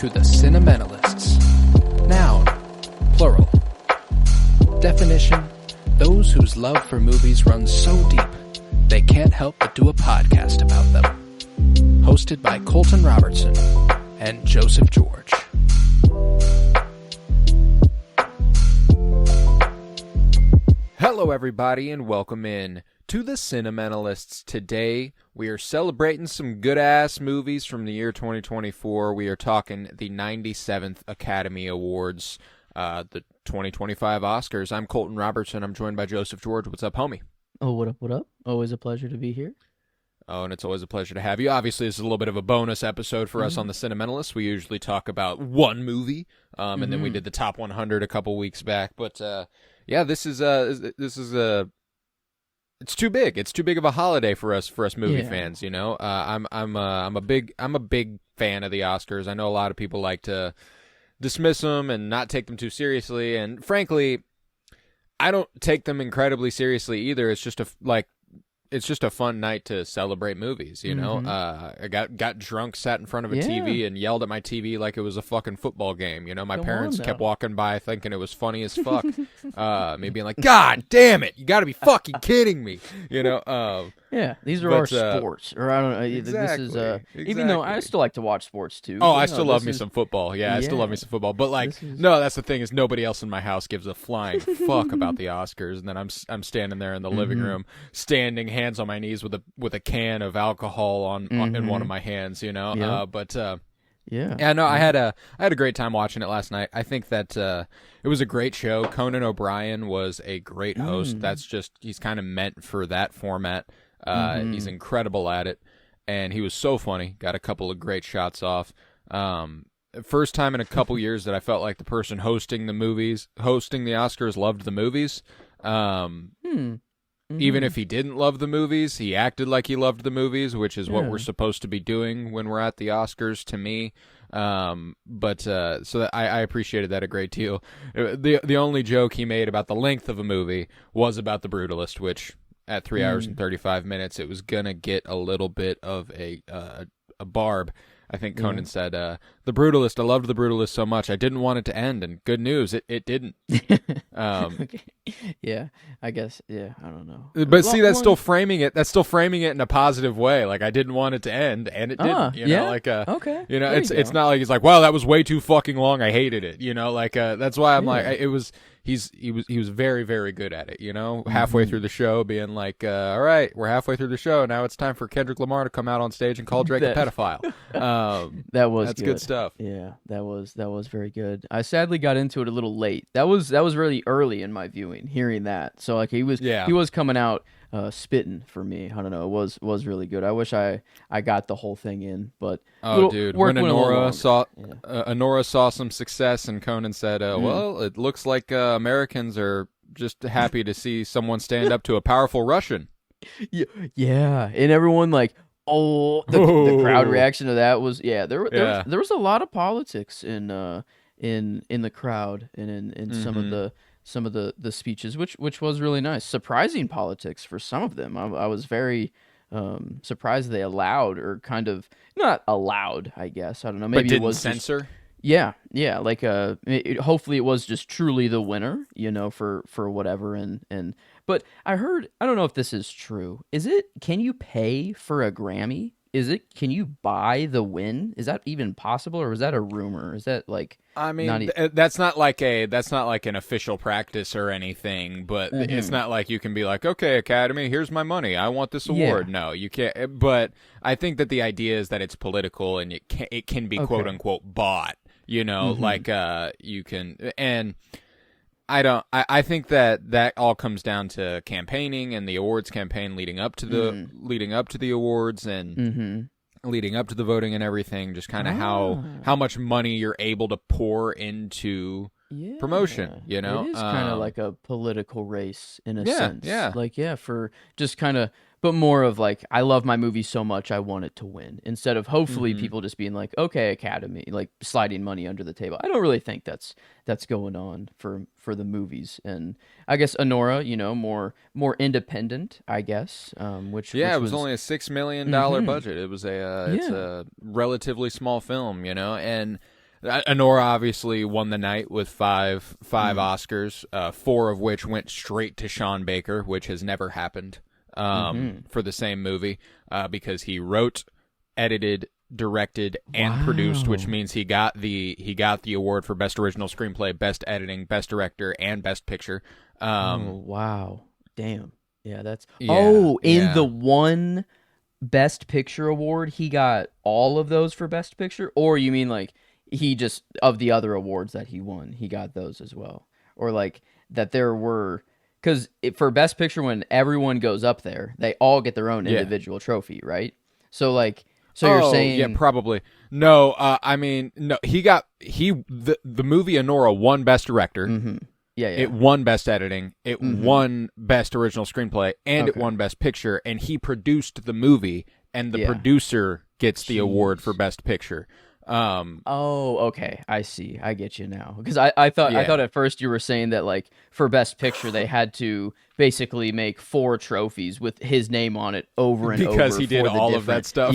to the Cinementalists. Noun, plural. Definition, those whose love for movies runs so deep, they can't help but do a podcast about them. Hosted by Colton Robertson and Joseph George. Hello everybody and welcome in to the Cinementalists. Today we are celebrating some good-ass movies from the year 2024. We are talking the 97th Academy Awards, the 2025 Oscars. I'm Colton Robertson. I'm joined by Joseph George. What's up, homie? Oh, what up, what up? Always a pleasure to be here. Oh, and it's always a pleasure to have you. Obviously, this is a little bit of a bonus episode for us on the Cinementalists. We usually talk about one movie, and then we did the top 100 a couple weeks back. But yeah, this is it's too big. It's too big of a holiday for us movie fans. You know, I'm a big fan of the Oscars. I know a lot of people like to dismiss them and not take them too seriously, and frankly, I don't take them incredibly seriously either. It's just a fun night to celebrate movies, you know? I got drunk, sat in front of a TV, and yelled at my TV like it was a fucking football game, you know? My parents kept walking by thinking it was funny as fuck. Me being like, God damn it, you gotta be fucking kidding me, you know? Yeah, these are our sports, or I don't know. Exactly, this is even though I still like to watch sports too. Oh, I still love me some football. Yeah, I still love me some football. But like, no, that's the thing is nobody else in my house gives a flying fuck about the Oscars. And then I'm standing there in the living room, standing hands on my knees with a can of alcohol in one of my hands. You know, yeah, no, I had a great time watching it last night. I think that it was a great show. Conan O'Brien was a great host. That's just he's kind of meant for that format. He's incredible at it, and he was so funny. Got a couple of great shots off. First time in a couple years that I felt like the person hosting the Oscars loved the movies. Even if he didn't love the movies, he acted like he loved the movies, which is what we're supposed to be doing when we're at the Oscars, to me. So that I appreciated that a great deal. The only joke he made about the length of a movie was about The Brutalist, which at 3 hours and 35 minutes, it was gonna get a little bit of a barb. I think Conan said, "The Brutalist. I loved The Brutalist so much. I didn't want it to end, and good news, it didn't." Okay. Yeah, I guess. Yeah, I don't know. But see, that's still framing it. That's still framing it in a positive way. Like I didn't want it to end, and it didn't. You know, okay. You know, it's not like he's like, "Wow, that was way too fucking long. I hated it." You know, like that's why I'm like, it was. He was very, very good at it, you know, halfway through the show being like, all right, we're halfway through the show. Now it's time for Kendrick Lamar to come out on stage and call Drake a pedophile. That's good stuff. Yeah, that was very good. I sadly got into it a little late. That was really early in my viewing, hearing that. So like he was coming out spitting for me. I don't know. It was really good. I wish I got the whole thing in, but dude, when Honora saw some success and Conan said, well, it looks like Americans are just happy to see someone stand up to a powerful Russian. Yeah, and everyone like, the crowd reaction to that was there was a lot of politics in the crowd and in some of the speeches, which was really nice. Surprising politics for some of them. I was very surprised they allowed, or kind of not allowed, I guess. I don't know. Maybe but didn't it was censor. Yeah. Like hopefully it was just truly the winner, you know, for whatever. And but I don't know if this is true. Can you pay for a Grammy? Can you buy the win? Is that even possible, or is that a rumor? Is that like? I mean, that's not like an official practice or anything, but it's not like you can be like, okay, Academy, here's my money. I want this award. No, you can't. But I think that the idea is that it's political and it can be quote unquote bought. You know, like you can, and I think that all comes down to campaigning and the awards campaign leading up to the awards and leading up to the voting and everything. Just kind of how much money you're able to pour into promotion. You know, it is kind of like a political race in a sense. Yeah, like for just kind of. But more of like, I love my movie so much, I want it to win. Instead of hopefully people just being like, okay, Academy, like sliding money under the table. I don't really think that's going on for the movies. And I guess Honora, you know, more independent, I guess. Which it was only a $6 million budget. It was it's a relatively small film, you know, and Anora obviously won the night with five Oscars, 4 of which went straight to Sean Baker, which has never happened for the same movie, because he wrote, edited, directed, and produced, which means he got the award for Best Original Screenplay, Best Editing, Best Director, and Best Picture. Wow. Damn. Yeah, that's... in the one Best Picture award, he got all of those for Best Picture? Or you mean like he just, of the other awards that he won, he got those as well? Or like that there were... Because for Best Picture, when everyone goes up there, they all get their own individual trophy, right? So like... So you're saying... yeah, probably. No, I mean, no, the movie Anora won Best Director. Mm-hmm. Yeah. It won Best Editing. It won Best Original Screenplay, and it won Best Picture. And he produced the movie, and the producer gets the award for Best Picture. Okay. I see. I get you now. Because I thought at first you were saying that like for Best Picture they had to basically make 4 trophies with his name on it over and over because he did all of that stuff.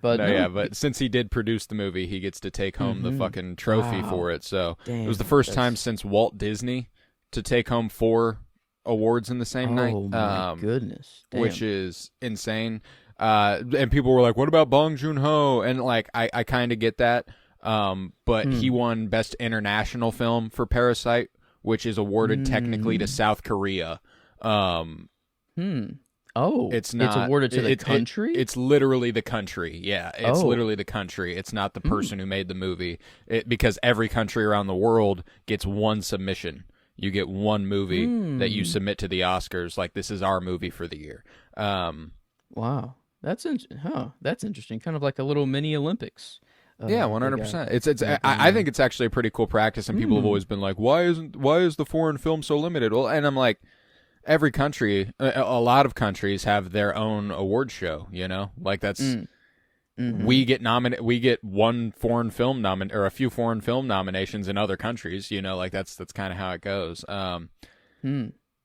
But since he did produce the movie, he gets to take home the fucking trophy for it. So it was the first time since Walt Disney to take home 4 awards in the same night. Oh my goodness. Damn. Which is insane. And people were like, what about Bong Joon-ho? And like, I kind of get that. But he won Best International Film for Parasite, which is awarded technically to South Korea. It's not. It's awarded to the country? It's literally the country. Yeah, it's literally the country. It's not the person who made the movie. Because every country around the world gets one submission. You get one movie that you submit to the Oscars. Like, this is our movie for the year. Wow. That's interesting. Kind of like a little mini Olympics. Yeah, 100%. I think it's actually a pretty cool practice, and people have always been like, why is the foreign film so limited? Well, and I'm like, every country, a lot of countries have their own award show, you know? Like that's we get one foreign film or a few foreign film nominations in other countries, you know, like that's kind of how it goes.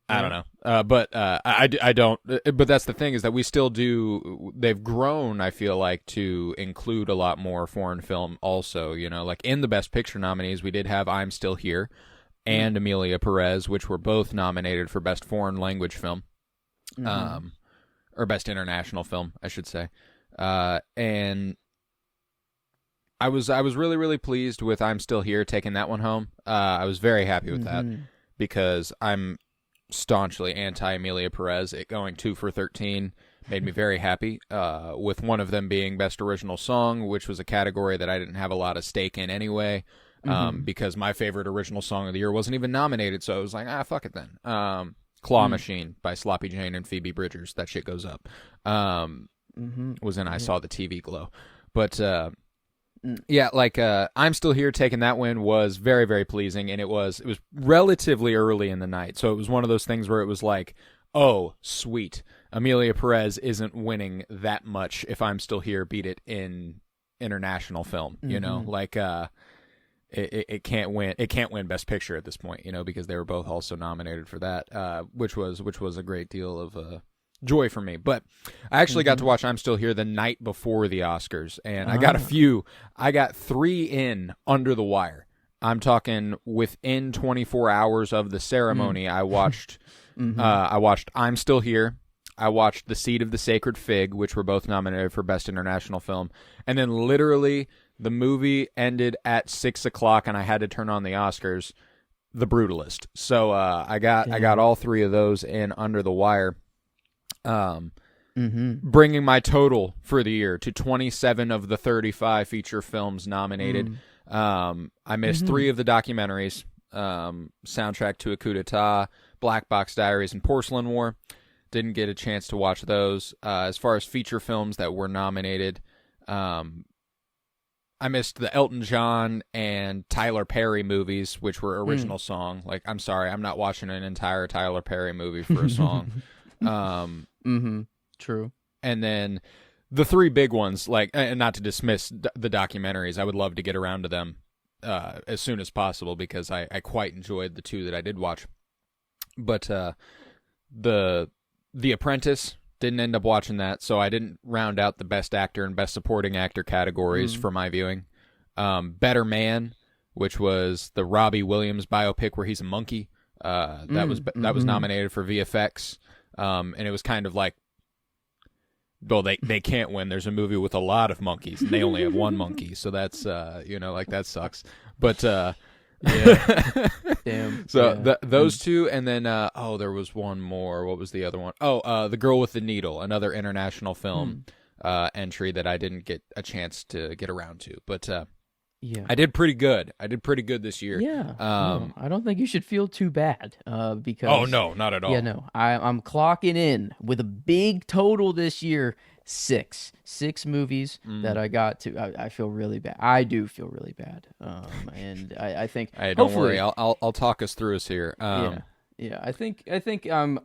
I don't know. But I don't. But that's the thing, is that we still do. They've grown, I feel like, to include a lot more foreign film also. You know, like in the Best Picture nominees, we did have I'm Still Here and Amelia Perez, which were both nominated for Best Foreign Language Film, or Best International Film, I should say. And I was really, really pleased with I'm Still Here taking that one home. I was very happy with that, because I'm staunchly anti-Amelia Perez. It going 2 for 13 made me very happy, with one of them being Best Original Song, which was a category that I didn't have a lot of stake in anyway, because my favorite original song of the year wasn't even nominated, so I was like, fuck it then. Claw Machine by Sloppy Jane and Phoebe Bridgers. That shit goes up. Was in I Saw the TV Glow. But yeah, like I'm Still Here taking that win was very, very pleasing, and it was relatively early in the night, so it was one of those things where it was like, oh, sweet, Amelia Perez isn't winning that much if I'm Still Here beat it in international film, you know, like it can't win Best Picture at this point, you know, because they were both also nominated for that, which was a great deal of joy for me. But I actually got to watch I'm Still Here the night before the Oscars, and I got 3 in under the wire. I'm talking within 24 hours of the ceremony. I watched I'm Still Here, I watched The Seed of the Sacred Fig, which were both nominated for Best International Film, and then literally the movie ended at 6:00 and I had to turn on the Oscars, The Brutalist. So I got all 3 of those in under the wire. Bringing my total for the year to 27 of the 35 feature films nominated. I missed 3 of the documentaries, Soundtrack to a Coup d'etat, Black Box Diaries, and Porcelain War. Didn't get a chance to watch those. As far as feature films that were nominated, I missed the Elton John and Tyler Perry movies, which were original song. Like, I'm sorry, I'm not watching an entire Tyler Perry movie for a song. True. And then the 3 big ones, like, and not to dismiss the documentaries, I would love to get around to them as soon as possible, because I quite enjoyed the 2 that I did watch. But The Apprentice, didn't end up watching that, so I didn't round out the Best Actor and Best Supporting Actor categories for my viewing. Better Man, which was the Robbie Williams biopic where he's a monkey. That was nominated for VFX, and it was kind of like, well, they can't win. There's a movie with a lot of monkeys, and they only have one monkey, so that's like that sucks. But yeah, damn. So those two, and then there was one more. What was the other one? The Girl with the Needle, another international film entry that I didn't get a chance to get around to, but. Yeah, I did pretty good. This year. Yeah, I don't think you should feel too bad because. Oh no, not at all. Yeah, no, I'm clocking in with a big total this year. Six movies that I got to. I feel really bad. I do feel really bad. And I think. Hey, don't worry. I'll talk us through us here. Yeah, I think I am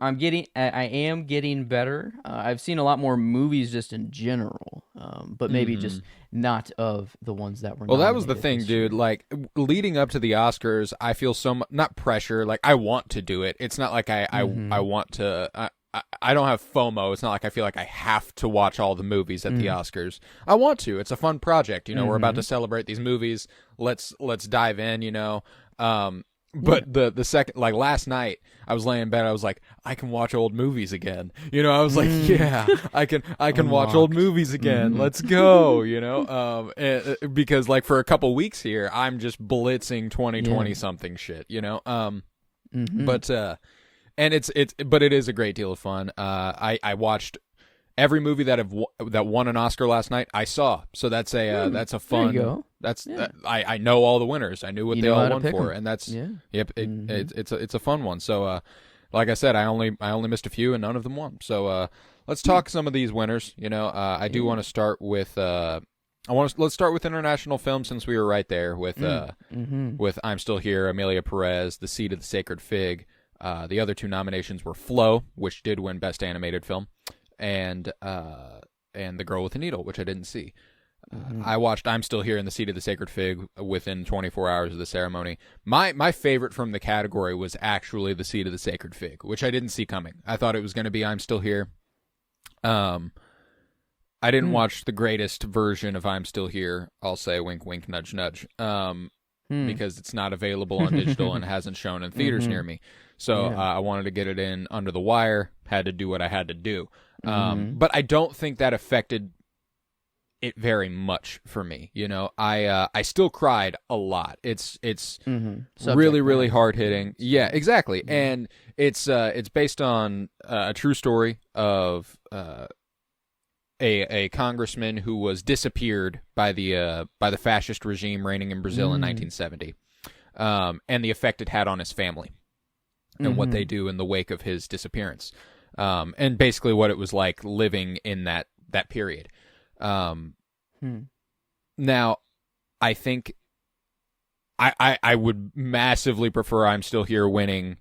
getting better. I've seen a lot more movies just in general, but maybe just not of the ones that were. Well, that was the thing, dude. Like leading up to the Oscars, I feel not pressure. Like I want to do it. It's not like I want to. I don't have FOMO. It's not like I feel like I have to watch all the movies at the Oscars. I want to. It's a fun project. We're about to celebrate these movies. Let's dive in. But the second, like last night, I was laying in bed. I was like, I can watch old movies again. I was like, yeah, I can watch old movies again. Let's go. Because like for a couple weeks here, I'm just blitzing 2020 something shit. But and but it is a great deal of fun. I watched every movie that won an Oscar last night. I saw, so that's a fun. There you go. I know all the winners. I knew what they all won for, and that's yep. It's a fun one. So like I said, I only missed a few, and none of them won. So let's talk some of these winners. I do want to start with let's start with international film since we were right there with I'm Still Here, Amelia Perez, The Seed of the Sacred Fig. The other two nominations were Flow, which did win Best Animated Film, and The Girl with the Needle, which I didn't see. I watched I'm Still Here and The Seed of the Sacred Fig within 24 hours of the ceremony. My favorite from the category was actually The Seed of the Sacred Fig, which I didn't see coming. I thought it was going to be I'm Still Here. I didn't watch the greatest version of I'm Still Here. I'll say wink, wink, nudge, nudge, because it's not available on digital and hasn't shown in theaters near me. So I wanted to get it in under the wire, had to do what I had to do. But I don't think that affected it very much for me. I still cried a lot. It's really, really hard hitting. Yeah, exactly. And it's based on a true story of a congressman who was disappeared by the fascist regime reigning in Brazil in 1970, and the effect it had on his family and what they do in the wake of his disappearance, and basically what it was like living in that period. Now, I think I would massively prefer I'm Still Here winning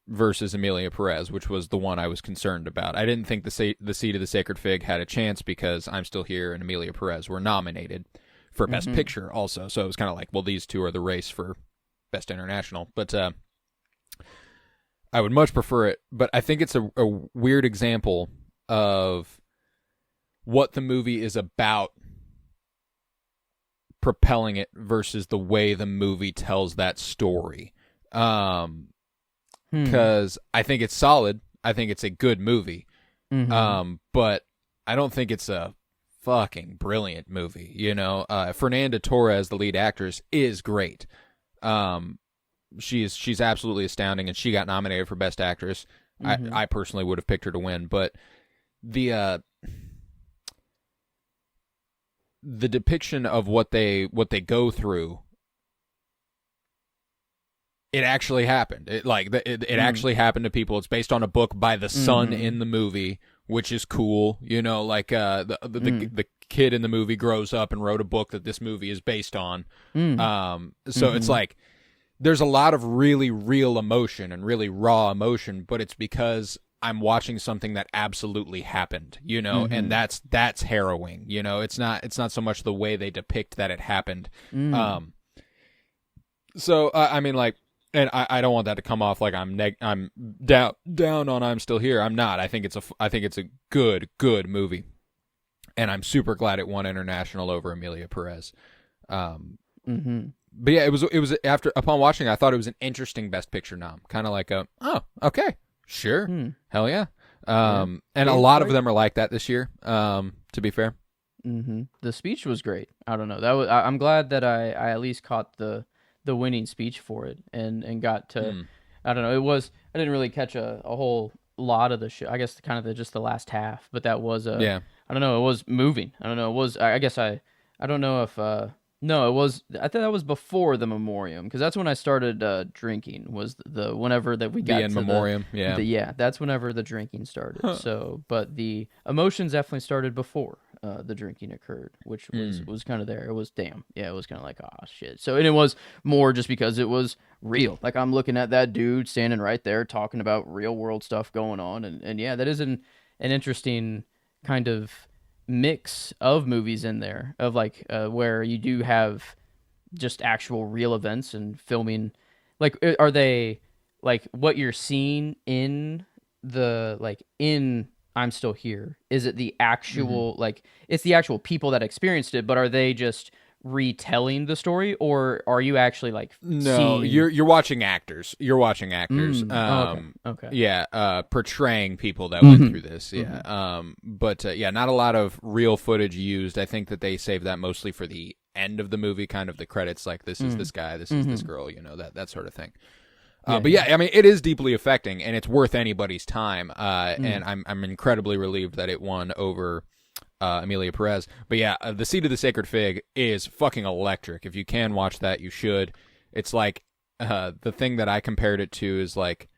versus Amelia Perez, which was the one I was concerned about. I didn't think the Seed of the Sacred Fig had a chance because I'm Still Here and Amelia Perez were nominated for Best Picture also. So it was kind of like, well, these two are the race for Best International. But I would much prefer it. But I think it's a weird example of what the movie is about propelling it versus the way the movie tells that story. Because I think it's solid. I think it's a good movie. But I don't think it's a fucking brilliant movie. Fernanda Torres, the lead actress, is great. She's absolutely astounding, and she got nominated for Best Actress. I personally would have picked her to win, but the depiction of what they go through, it actually happened. It actually happened to people. It's based on a book by the son in the movie, which is cool. The kid in the movie grows up and wrote a book that this movie is based on. So it's like there's a lot of really real emotion and really raw emotion, but it's because I'm watching something that absolutely happened, and that's harrowing. It's not so much the way they depict that it happened. So I mean, like, and I don't want that to come off like I'm down on I'm Still Here. I'm not. I think it's a good movie, and I'm super glad it won international over Amelia Perez. But yeah, it was upon watching, I thought it was an interesting Best Picture nom, kind of like okay, sure, hell yeah. And a lot of them are like that this year. To be fair, the speech was great. I don't know, that was I'm glad that I at least caught the winning speech for it and got to. I don't know. I didn't really catch a whole lot of the show. I guess just the last half, but that was I don't know. It was moving. I don't know. It was. I guess I don't know if. No, it was. I think that was before the memoriam, because that's when I started drinking. Was the whenever that we got the in to memoriam. That's whenever the drinking started. So, but the emotions definitely started before the drinking occurred, which was kind of there. It was damn. Yeah, it was kind of like, oh shit. So, and it was more just because it was real. Like, I'm looking at that dude standing right there talking about real world stuff going on, and yeah, that is an interesting kind of mix of movies in there, of like where you do have just actual real events and filming. Like, are they like what you're seeing in the in I'm Still Here? Is it the actual like it's the actual people that experienced it, but are they just retelling the story, or are you actually like no seeing... you're watching actors Okay. portraying people that went through this, but not a lot of real footage used. I think that they save that mostly for the end of the movie, kind of the credits, like this is this guy, this is this girl, that sort of thing. But I mean, it is deeply affecting, and it's worth anybody's time, and I'm incredibly relieved that it won over Emilia Perez. But yeah, The Seed of the Sacred Fig is fucking electric. If you can watch that, you should. It's like the thing that I compared it to is like,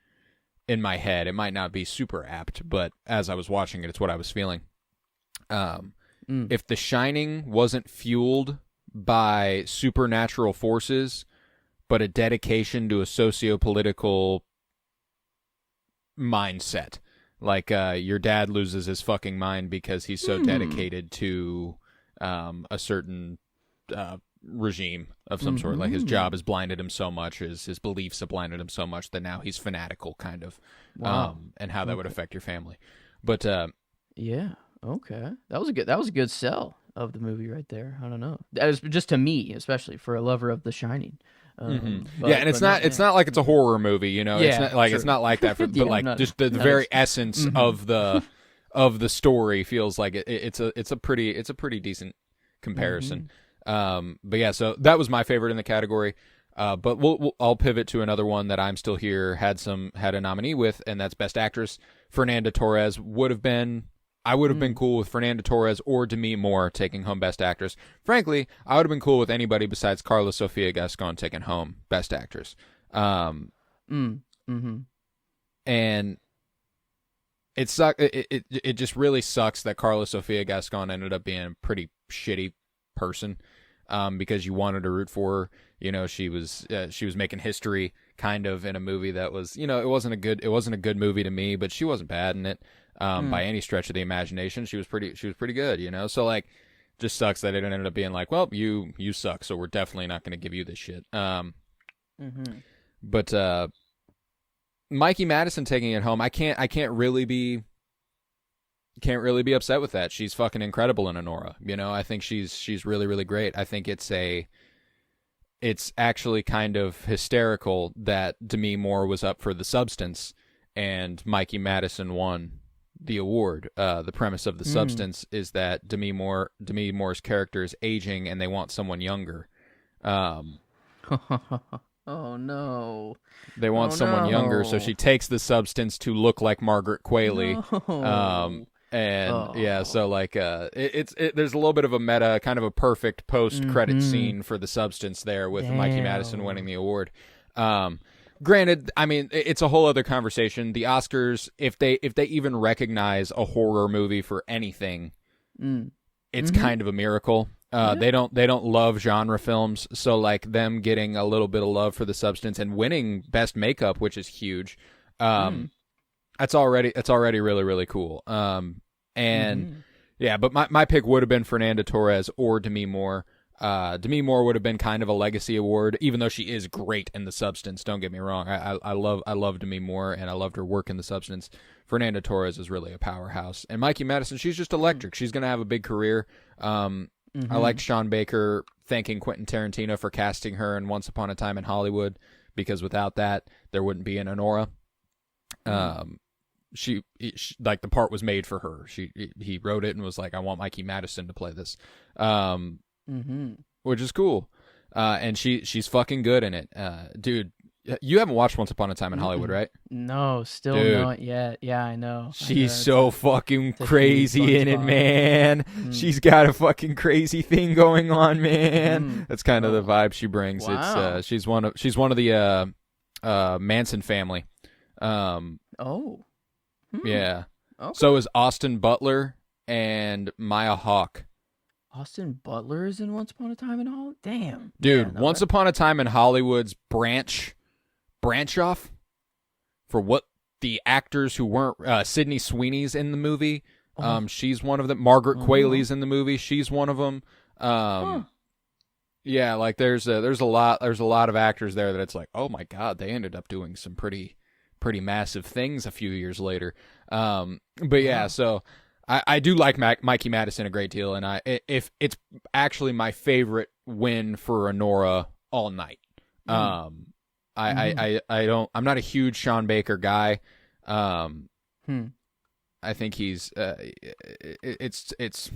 in my head, it might not be super apt, but as I was watching it, it's what I was feeling. If The Shining wasn't fueled by supernatural forces, but a dedication to a socio-political mindset, like your dad loses his fucking mind because he's so dedicated to a certain regime of some sort. Like, his job has blinded him so much, his beliefs have blinded him so much that now he's fanatical, kind of. And how that would affect your family. But yeah, okay, that was a good sell of the movie right there. I don't know, that was just to me, especially for a lover of The Shining. And it's not like it's a horror movie, it's not like, it's not like that, but like just the very essence of the story feels like it's a pretty decent comparison. But yeah, so that was my favorite in the category. But I'll pivot to another one that I'm Still Here had a nominee with, and that's Best Actress. Fernanda Torres I would have been cool with Fernanda Torres or Demi Moore taking home Best Actress. Frankly, I would have been cool with anybody besides Carla Sofia Gascon taking home Best Actress. And it just really sucks that Carla Sofia Gascon ended up being a pretty shitty person, because you wanted to root for her. She was making history kind of in a movie that was, it wasn't a good movie to me, but she wasn't bad in it. By any stretch of the imagination. She was pretty good, so like, just sucks that it ended up being like, well, you suck, so we're definitely not going to give you this shit. But Mikey Madison taking it home, I can't really be upset with that. She's fucking incredible in Anora. I think she's really, really great. I think it's actually kind of hysterical that Demi Moore was up for The Substance and Mikey Madison won the award. The premise of The Substance is that Demi Moore's character is aging and they want someone younger. Oh no. They want someone younger, so she takes the substance to look like Margaret Qualley. So like there's a little bit of a meta, kind of a perfect post-credit scene for The Substance there with Mikey Madison winning the award. Granted, I mean, it's a whole other conversation. The Oscars, if they even recognize a horror movie for anything, it's kind of a miracle. They don't love genre films, so like them getting a little bit of love for The Substance and winning Best Makeup, which is huge. That's already really, really cool. Yeah, but my pick would have been Fernanda Torres or Demi Moore. Demi Moore would have been kind of a legacy award, even though she is great in The Substance. Don't get me wrong. I love Demi Moore, and I loved her work in The Substance. Fernanda Torres is really a powerhouse, and Mikey Madison, she's just electric. She's gonna have a big career. I liked Sean Baker thanking Quentin Tarantino for casting her in Once Upon a Time in Hollywood, because without that, there wouldn't be an Honora. She like the part was made for her. He wrote it and was like, I want Mikey Madison to play this, which is cool. And she's fucking good in it, dude. You haven't watched Once Upon a Time in Hollywood, right? No, still not yet. Yeah, I know. She's so fucking crazy in it, man. She's got a fucking crazy thing going on, man. That's kind of the vibe she brings. Wow. It's she's one of the Manson family. Yeah. Okay. So is Austin Butler and Maya Hawke. Austin Butler is in Once Upon a Time in Hollywood? Damn. Dude, Once Upon a Time in Hollywood's branch off for what the actors who weren't Sydney Sweeney's in the movie. She's one of them. Margaret Qualley's in the movie. She's one of them. Yeah, like there's a lot of actors there that it's like, oh my god, they ended up doing some pretty massive things a few years later. But yeah, so I do like Mikey Madison a great deal, and if it's actually my favorite win for Honora all night. I'm not a huge Sean Baker guy. I think he's it's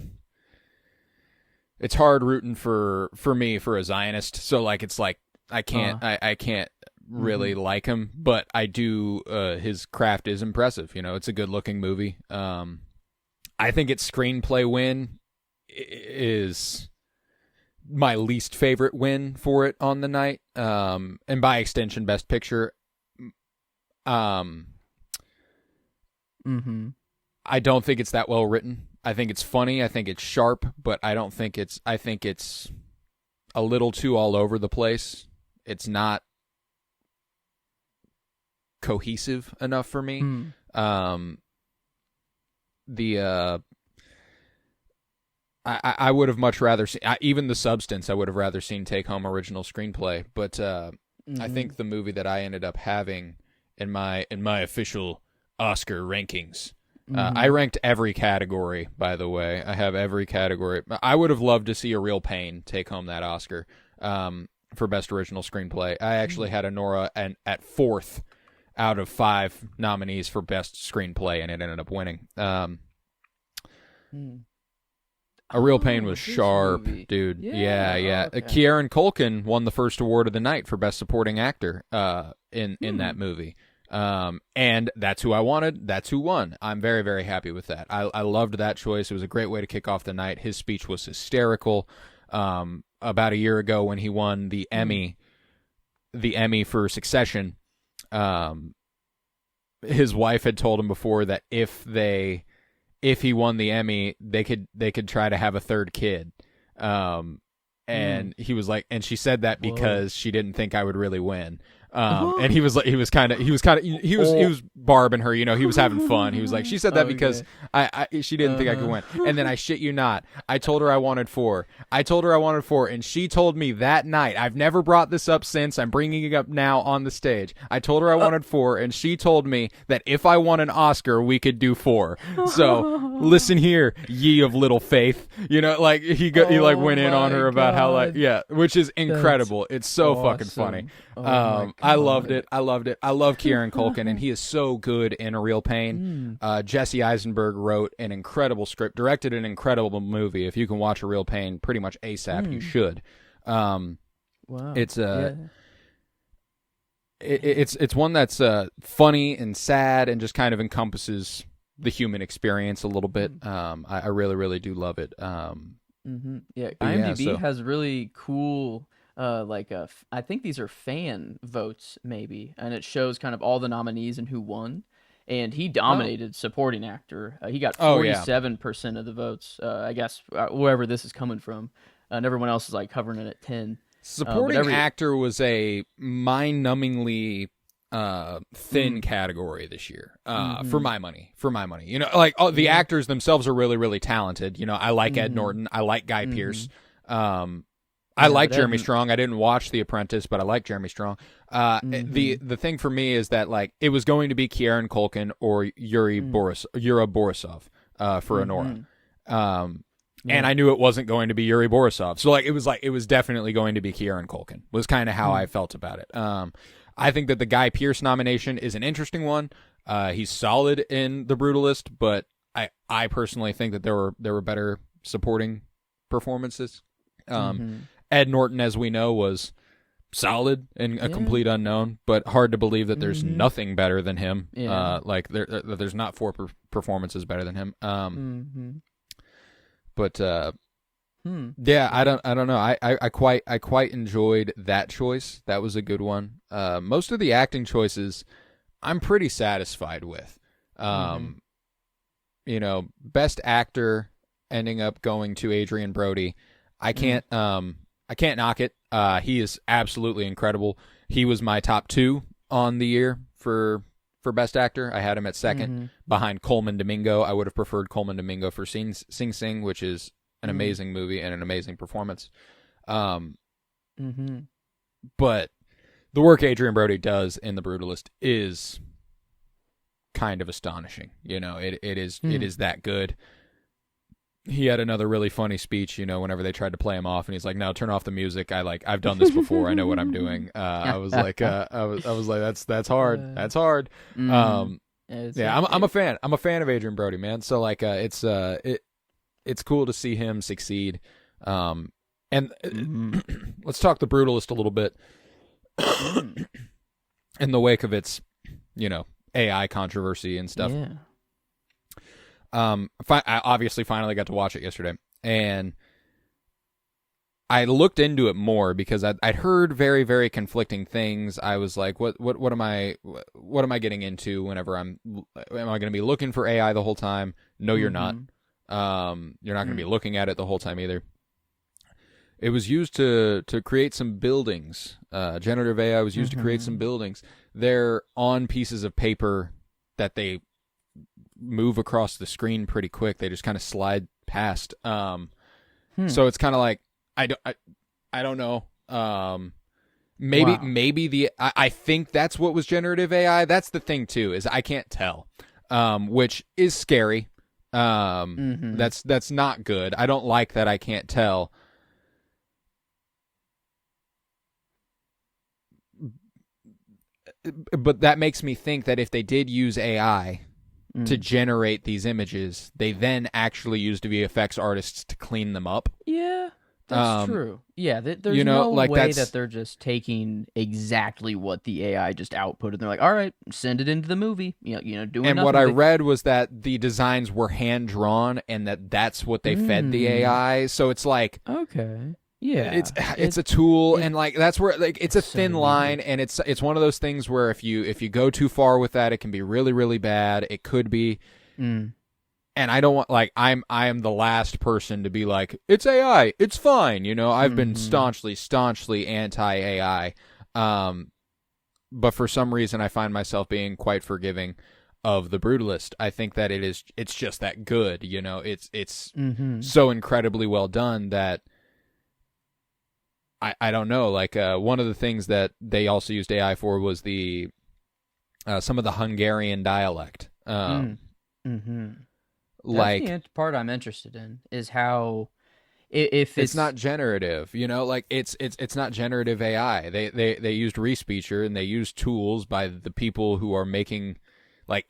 hard rooting for me for a Zionist. So like it's like I can't really like him, but I do. His craft is impressive. You know, it's a good looking movie. I think its screenplay win is my least favorite win for it on the night, and by extension, Best Picture. I don't think it's that well written. I think it's funny. I think it's sharp, but I don't think it's. I think it's a little too all over the place. It's not cohesive enough for me. I would have much rather seen, even The Substance, I would have rather seen take home original screenplay. But I think the movie that I ended up having in my official Oscar rankings, I ranked every category, by the way. I have every category. I would have loved to see A Real Pain take home that Oscar for Best Original Screenplay. I actually had Honora at 4th out of 5 nominees for Best Screenplay, and it ended up winning. A Real Pain was sharp, dude. Yeah. Okay. Kieran Culkin won the first award of the night for Best Supporting Actor in that movie. And that's who I wanted. That's who won. I'm very, very happy with that. I loved that choice. It was a great way to kick off the night. His speech was hysterical. About a year ago when he won the Emmy for Succession, his wife had told him before that if he won the Emmy, they could try to have a third kid. And he was like, and she said that because she didn't think I would really win. And he was barbing her, you know, he was having fun. He was like, she said that because she didn't think I could win. And then I shit you not, I told her I wanted 4. And she told me that night, I've never brought this up since, I'm bringing it up now on the stage. I told her I wanted 4, and she told me that if I won an Oscar, we could do 4. So listen here, ye of little faith, you know, like he went in on her about how which is incredible. It's so fucking funny. I loved it. I love Kieran Culkin, and he is so good in A Real Pain. Jesse Eisenberg wrote an incredible script, directed an incredible movie. If you can watch A Real Pain pretty much ASAP, you should. Wow. It's it's one that's funny and sad and just kind of encompasses the human experience a little bit. I really, really do love it. IMDb has really cool I think these are fan votes maybe, and it shows kind of all the nominees and who won, and he dominated supporting actor. He got 47% of the votes. I guess wherever this is coming from, and everyone else is like covering it at 10. Supporting actor was a mind-numbingly thin category this year, for my money. You know, like the actors themselves are really, really talented. You know, I like Ed Norton. I like Guy Pearce. I like Jeremy Strong. I didn't watch The Apprentice, but I like Jeremy Strong. The thing for me is that like it was going to be Kieran Culkin or Yura Borisov for Honora. And I knew it wasn't going to be Yuri Borisov. So it was definitely going to be Kieran Culkin, was kind of how I felt about it. I think that the Guy Pearce nomination is an interesting one. He's solid in The Brutalist, but I personally think that there were better supporting performances. Ed Norton, as we know, was solid and a complete unknown, but hard to believe that there's nothing better than him. There's not 4 performances better than him. But yeah, I don't know. I quite enjoyed that choice. That was a good one. Most of the acting choices, I'm pretty satisfied with. Best actor ending up going to Adrian Brody. I can't knock it. He is absolutely incredible. He was my top 2 on the year for best actor. I had him at second behind Coleman Domingo. I would have preferred Coleman Domingo for Sing Sing, which is an amazing movie and an amazing performance. But the work Adrian Brody does in The Brutalist is kind of astonishing. It is that good. He had another really funny speech, whenever they tried to play him off, and he's like, "No, turn off the music. I've done this before. I know what I'm doing." I was like, that's hard. That's hard. I'm a fan. I'm a fan of Adrian Brody, man. So it's cool to see him succeed. And let's talk The Brutalist a little bit in the wake of its, AI controversy and stuff. Yeah. I obviously finally got to watch it yesterday, and I looked into it more because I'd heard very, very conflicting things. I was like, what am I getting into whenever am I going to be looking for AI the whole time? No, you're not. You're not going to be looking at it the whole time either. It was used to create some buildings. Generative AI was used to create some buildings. They're on pieces of paper that they move across the screen pretty quick. They just kind of slide past. So it's kind of like I don't know. Maybe I think that's what was generative AI. That's the thing too, is I can't tell, which is scary. That's not good. I don't like that I can't tell. But that makes me think that if they did use AI to generate these images, they then actually used VFX artists to clean them up. Yeah, that's true. Yeah, there's no way that they're just taking exactly what the AI just output, and they're like, all right, send it into the movie. Doing. And what I read was that the designs were hand drawn, and that's what they fed the AI. So it's like, okay. Yeah, it's a tool, and that's where it's a thin line, and it's one of those things where if you go too far with that, it can be really, really bad. It could be, and I don't want I am the last person to be like, it's AI, it's fine. I've been staunchly anti AI, but for some reason I find myself being quite forgiving of The Brutalist. I think that it's just that good. It's so incredibly well done that. I don't know. One of the things that they also used AI for was the some of the Hungarian dialect. That's the part I'm interested in is how if it's not generative, it's not generative AI. They used Respeecher, and they used tools by the people who are making,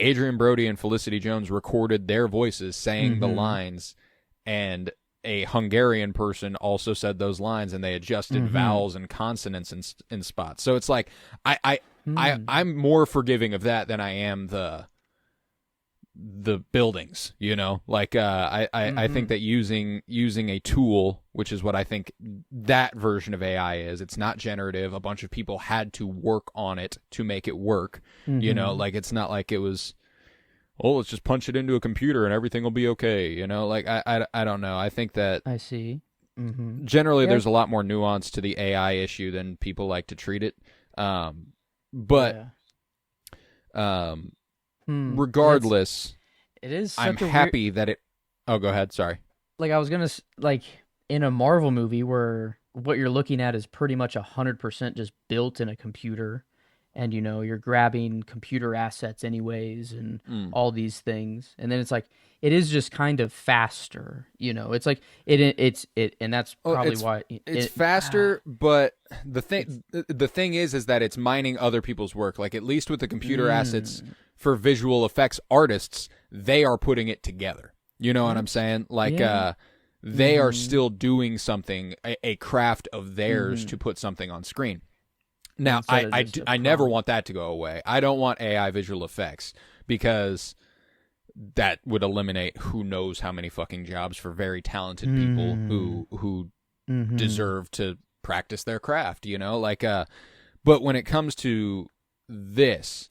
Adrian Brody and Felicity Jones recorded their voices saying the lines, and a Hungarian person also said those lines, and they adjusted vowels and consonants in spots. So it's like I'm more forgiving of that than I am the buildings. I think that using a tool, which is what I think that version of AI is. It's not generative. A bunch of people had to work on it to make it work. It's not like it was, oh, let's just punch it into a computer and everything will be okay. I don't know. I think that I see. Generally, there's a lot more nuance to the AI issue than people like to treat it. Regardless, it is. I'm happy that it. Oh, go ahead. Sorry. I was gonna in a Marvel movie where what you're looking at is pretty much 100% just built in a computer. and you're grabbing computer assets anyways, and all these things, and then it's like it is just kind of faster. It's like it's and that's probably why it's faster. But the thing is that it's mining other people's work. Like, at least with the computer assets for visual effects artists, they are putting it together. You know what I'm saying? Like, they are still doing something, a craft of theirs to put something on screen. Now, I never want that to go away. I don't want AI visual effects, because that would eliminate who knows how many fucking jobs for very talented people who deserve to practice their craft, like, but when it comes to this,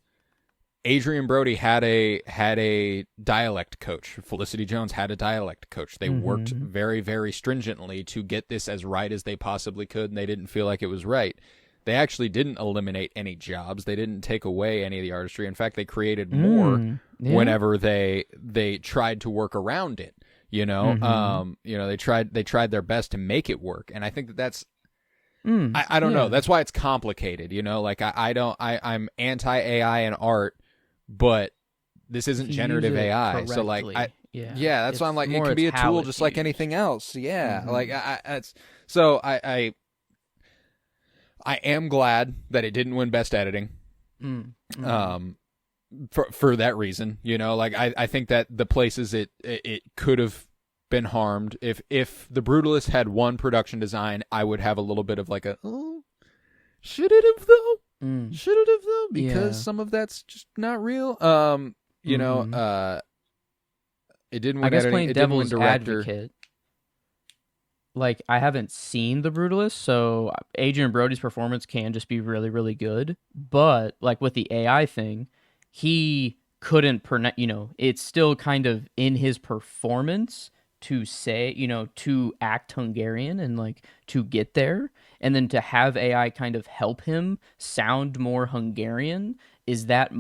Adrian Brody had a dialect coach. Felicity Jones had a dialect coach. They worked very, very stringently to get this as right as they possibly could, and they didn't feel like it was right. They actually didn't eliminate any jobs. They didn't take away any of the artistry. In fact, they created more whenever they tried to work around it. They tried their best to make it work, and I think that's. I don't know. That's why it's complicated. Like, I'm anti AI in art, but this isn't generative AI. So, like, that's why I'm like, it can be a tool just like anything else. Yeah, like I am glad that it didn't win Best Editing. For that reason, like, I think that the places it could have been harmed, if The Brutalist had one production design, I would have a little bit of like should it have though? Should it have though? Because some of that's just not real. It didn't win I guess editing. playing It didn't win devil's director. advocate. Like, I haven't seen The Brutalist, so Adrian Brody's performance can just be really, really good. But, like, with the AI thing, he couldn't it's still kind of in his performance to say, to act Hungarian and, like, to get there. And then to have AI kind of help him sound more Hungarian, is that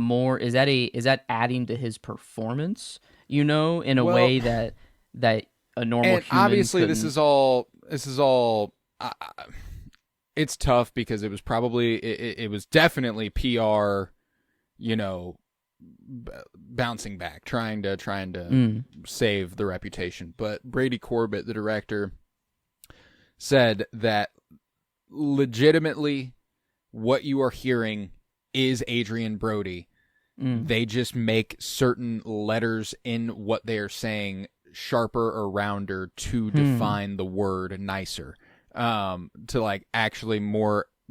adding to his performance, in a way that a normal and human obviously couldn't. this is all it's tough, because it was probably it was definitely PR, bouncing back, trying to save the reputation. But Brady Corbett, the director, said that legitimately what you are hearing is Adrian Brody. They just make certain letters in what they are saying sharper or rounder to define the word nicer, to, like, actually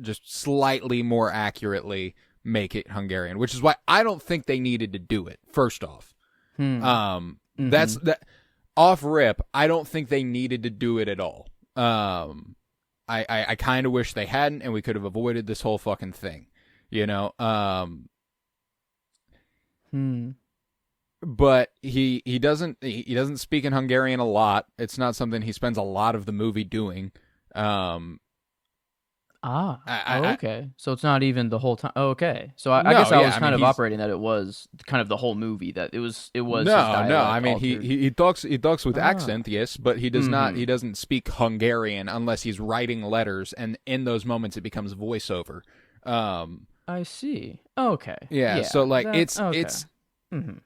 just slightly more accurately make it Hungarian, which is why I don't think they needed to do it. First off, that's that off rip. I don't think they needed to do it at all. I kind of wish they hadn't, and we could have avoided this whole fucking thing, But he doesn't speak in Hungarian a lot. It's not something he spends a lot of the movie doing. Okay. So it's not even the whole time. Oh, okay. So I guess I was kind of operating that it was kind of the whole movie, that it was. No. I mean, he talks with accent, yes, but he does not. He doesn't speak Hungarian unless he's writing letters, and in those moments it becomes voiceover. I see. Okay. Yeah. So, like, it's.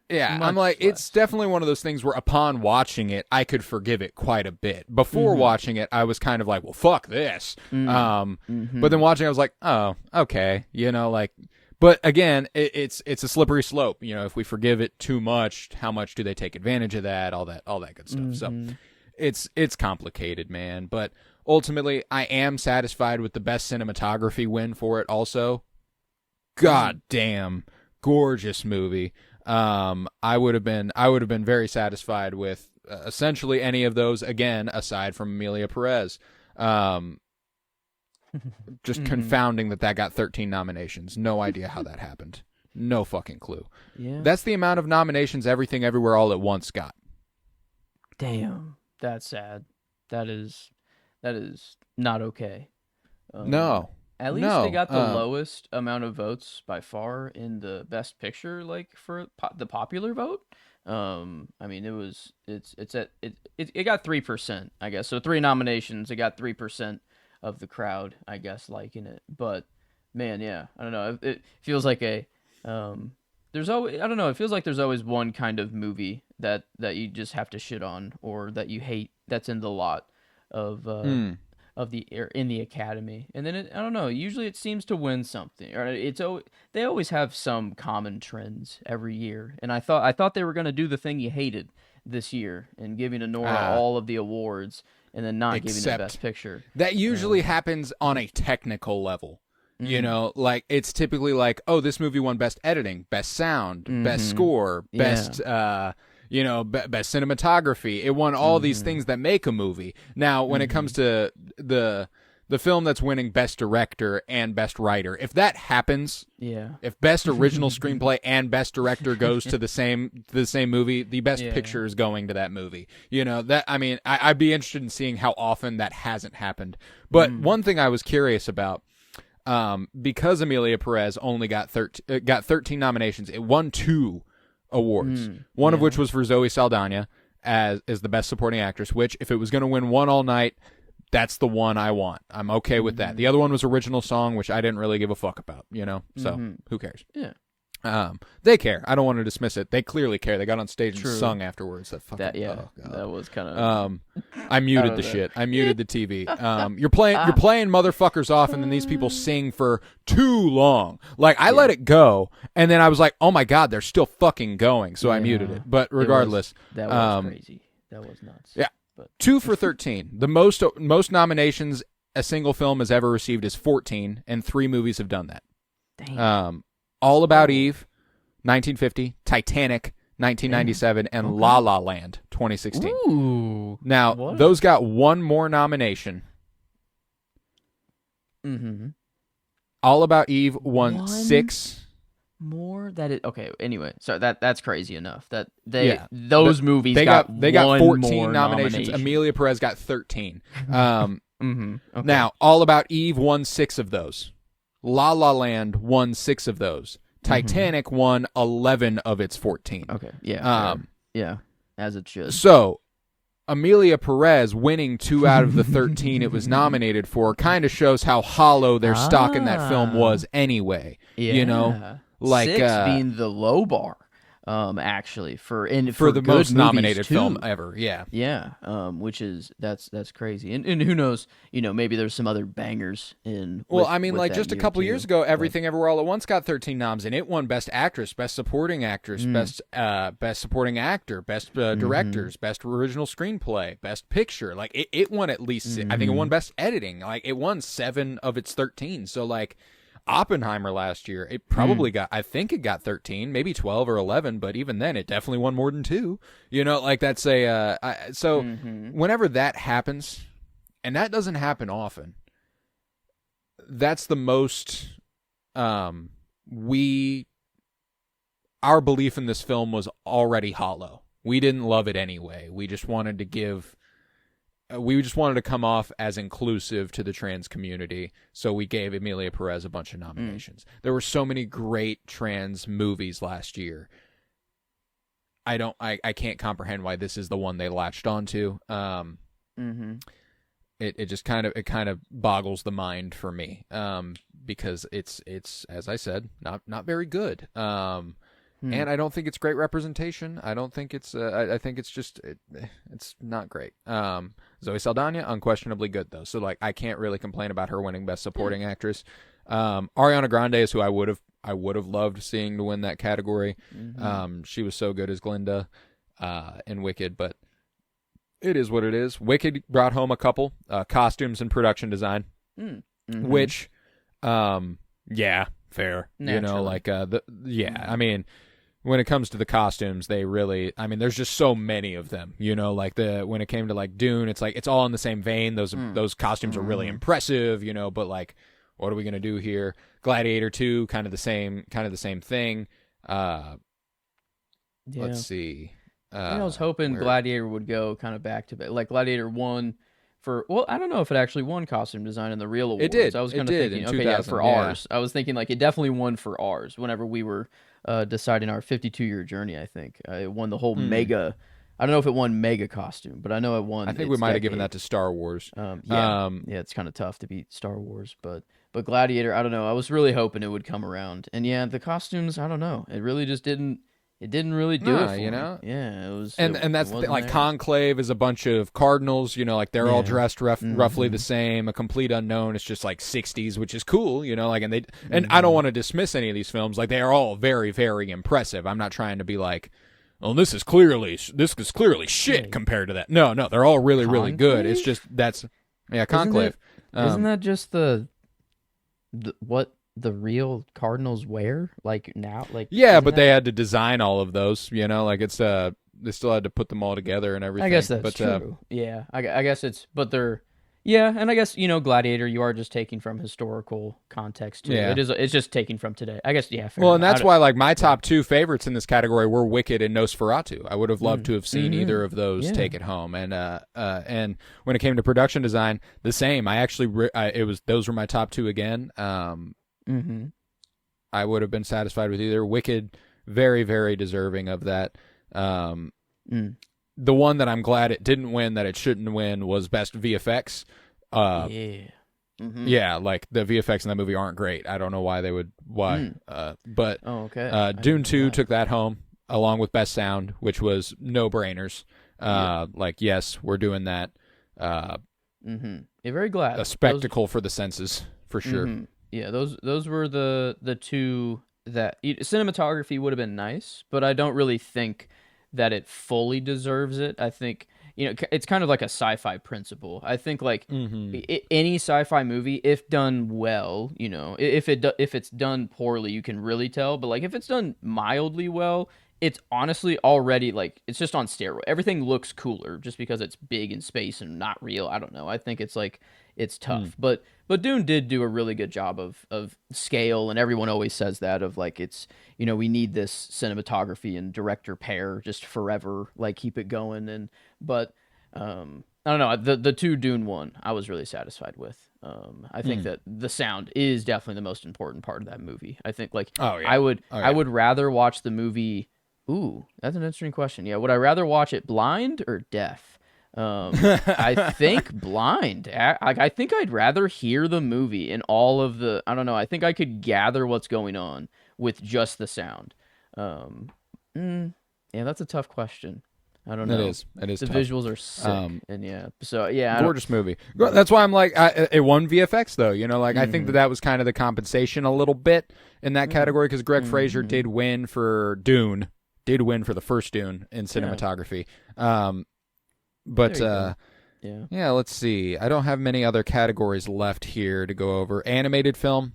Yeah, I'm like, it's definitely one of those things where upon watching it, I could forgive it quite a bit. Before watching it, I was kind of like, well, fuck this. But then watching it, I was like, oh, okay. Like, but again, it's a slippery slope. If we forgive it too much, how much do they take advantage of that? All that good stuff. So it's complicated, man. But ultimately, I am satisfied with the best cinematography win for it also. God damn, gorgeous movie. I would have been very satisfied with essentially any of those, again, aside from Amelia Perez. Just confounding that got 13 nominations. No idea how that happened. No fucking clue. Yeah. That's the amount of nominations Everything Everywhere All at Once got. Damn. That's sad. That is not okay. No. At least they got the lowest amount of votes by far in the Best Picture, like, for the popular vote. I mean, it got 3%, I guess. So 3 nominations, it got 3% of the crowd, I guess, liking it. But Man, yeah. I don't know. It feels like there's always, I don't know, it feels like there's always one kind of movie that you just have to shit on or that you hate that's in the lot of in the Academy. And then I don't know, usually it seems to win something. Or they always have some common trends every year. And I thought they were going to do the thing you hated this year and giving Nora all of the awards and then not giving the best picture. That usually happens on a technical level. You know, like it's typically like, oh, this movie won best editing, best sound, best score, best best cinematography. It won all these things that make a movie. Now, when it comes to the film that's winning best director and best writer, if that happens, if best original screenplay and best director goes to the same movie, the best picture is going to that movie. You know, that, I mean, I'd be interested in seeing how often that hasn't happened. But one thing I was curious about, because Emilia Perez only got 13 nominations, it won 2 awards. One of which was for Zoe Saldana as the best supporting actress, which if it was going to win one all night, that's the one I want. I'm okay with that. The other one was original song, which I didn't really give a fuck about, you know? So who cares? Yeah. They care. I don't want to dismiss it. They clearly care. They got on stage and sung afterwards. That was kind of. I muted the shit. I muted the TV. You're playing motherfuckers off, and then these people sing for too long. Like I let it go, and then I was like, oh my god, they're still fucking going. So I muted it. But regardless, that was crazy. That was nuts. Yeah, but 2 for 13. The most nominations a single film has ever received is 14, and 3 movies have done that. Damn. All About Eve, 1950, Titanic, 1997, and La La Land, 2016. Ooh. Now, those got one more nomination. All About Eve won 6. More okay. Anyway, so that's crazy enough. That those movies they got 14 nominations. Emilia Perez got 13. Okay. Now, All About Eve won 6 of those. La La Land won 6 of those. Titanic won 11 of its 14. Okay. Yeah. As it should. So, Emilia Perez winning 2 out of the 13 it was nominated for kind of shows how hollow their stock in that film was anyway. Yeah. You know, like 6 being the low bar. Actually, for the most nominated film ever, which is that's crazy, and who knows, you know, maybe there's some other bangers in. Well, I mean, like just a couple years ago, Everything Everywhere All at Once got 13 noms, and it won Best Actress, Best Supporting Actress, Best Supporting Actor, Best Directors, Best Original Screenplay, Best Picture. Like it won at least, I think it won Best Editing. Like it won 7 of its 13. So like. Oppenheimer last year, it probably I think it got 13, maybe 12 or 11, but even then, it definitely won more than 2. You know, like that's whenever that happens, and that doesn't happen often, that's the most, our belief in this film was already hollow. We didn't love it anyway. We just wanted to come off as inclusive to the trans community, so we gave Emilia Perez a bunch of nominations. There were so many great trans movies last year. I can't comprehend why this is the one they latched onto. It just kind of boggles the mind for me, because it's as I said, not very good. And I don't think it's great representation. I don't think it's. I think it's just. It's not great. Zoe Saldana, unquestionably good though. So like, I can't really complain about her winning Best Supporting Actress. Ariana Grande is who I would have loved seeing to win that category. She was so good as Glinda, in Wicked, but it is what it is. Wicked brought home a couple costumes and production design, which, yeah, fair. Naturally. You know, like I mean. When it comes to the costumes, they really, I mean, there's just so many of them, you know, like when it came to like Dune, it's like, it's all in the same vein. Those costumes are really impressive, you know, but like, what are we going to do here? Gladiator 2, kind of the same thing. Let's see. I was hoping Gladiator would go kind of back to back. Like Gladiator 1 I don't know if it actually won costume design in the real awards. It did. I was kind of thinking, okay, yeah, for ours. I was thinking like it definitely won for ours whenever we were deciding our 52-year journey, I think. It won the whole mega. I don't know if it won mega costume, but I know it won. I think we might have given that to Star Wars. Yeah, it's kind of tough to beat Star Wars, but But Gladiator, I don't know. I was really hoping it would come around. And yeah, the costumes, I don't know. It really just didn't. It didn't really do it for you me. know. Yeah, it was. And that's the thing, like Conclave is a bunch of cardinals. You know, like they're all dressed roughly the same. A complete unknown. It's just like 60s, which is cool. You know, like and I don't want to dismiss any of these films. Like they are all very, very impressive. I'm not trying to be like, well, this is clearly shit compared to that. No, they're all really, really good. It's just Conclave. Isn't that just what the real Cardinals wear like now? Like but they had to design all of those. You know, like it's they still had to put them all together and everything. I guess that's true. Yeah, I guess it's they're. Yeah, and I guess, Gladiator, you are just taking from historical context, too. Yeah. It's just taking from today. I guess, yeah, fair Well, and that's why, like, my top two favorites in this category were Wicked and Nosferatu. I would have loved to have seen either of those take it home. And when it came to production design, the same. I actually, those were my top two again. I would have been satisfied with either. Wicked, very, very deserving of that. The one that I'm glad it didn't win, that it shouldn't win, was Best VFX. Yeah, like the VFX in that movie aren't great. I don't know why they would. But Dune 2 took that home, along with Best Sound, which was no-brainers. Like, yes, we're doing that. You're very glad. A spectacle for the senses, for sure. Yeah, those were the two that... Cinematography would have been nice, but I don't really think that it fully deserves it. I think, it's kind of like a sci-fi principle. I think like any sci-fi movie, if done well, if it's done poorly, you can really tell. But like if it's done mildly well, it's honestly already like it's just on steroid. Everything looks cooler just because it's big in space and not real. I don't know. I think it's like it's tough. But Dune did do a really good job of scale, and everyone always says that of like it's we need this cinematography and director pair just forever, like keep it going. But I don't know, the two Dune one I was really satisfied with. I think that the sound is definitely the most important part of that movie. I think like I would rather watch the movie. Ooh, that's an interesting question. Yeah, would I rather watch it blind or deaf? I think blind. I think I'd rather hear the movie and all of the. I don't know. I think I could gather what's going on with just the sound. Yeah, that's a tough question. I don't know. It is. The tough. Visuals are sick, and gorgeous movie. That's why I'm like, it won VFX though. I think that was kind of the compensation a little bit in that category because Greg Fraser did win for Dune. Did win for the first Dune in cinematography. But let's see. I don't have many other categories left here to go over. Animated film.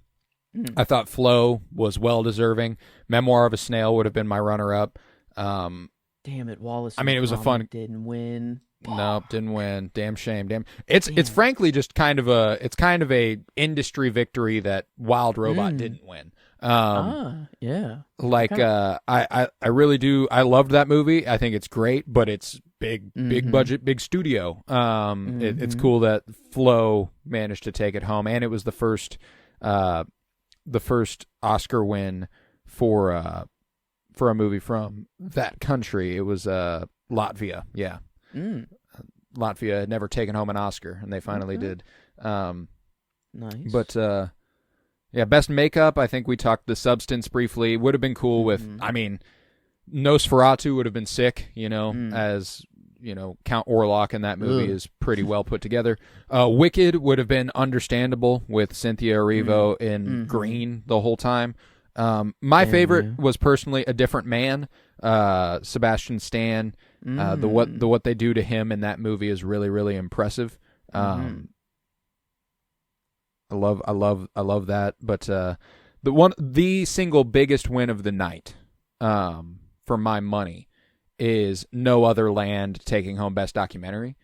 I thought Flow was well deserving. Memoir of a Snail would have been my runner-up. Damn it, Wallace. I mean, it was a fun. Didn't win. Nope, didn't win. Damn shame. Damn. It's frankly just kind of a industry victory that Wild Robot didn't win. Yeah. Like I really do. I loved that movie. I think it's great, but it's big budget, big studio. It's cool that Flow managed to take it home, and it was the first Oscar win for a movie from that country. It was Latvia. Yeah. Latvia had never taken home an Oscar, and they finally did. Nice. But best makeup, I think we talked The Substance briefly. Would have been cool with, I mean, Nosferatu would have been sick, as, Count Orlok in that movie is pretty well put together. Wicked would have been understandable with Cynthia Erivo in green the whole time. My favorite was personally A Different Man, Sebastian Stan. The what they do to him in that movie is really, really impressive. I love that. But the single biggest win of the night, for my money, is No Other Land taking home Best Documentary.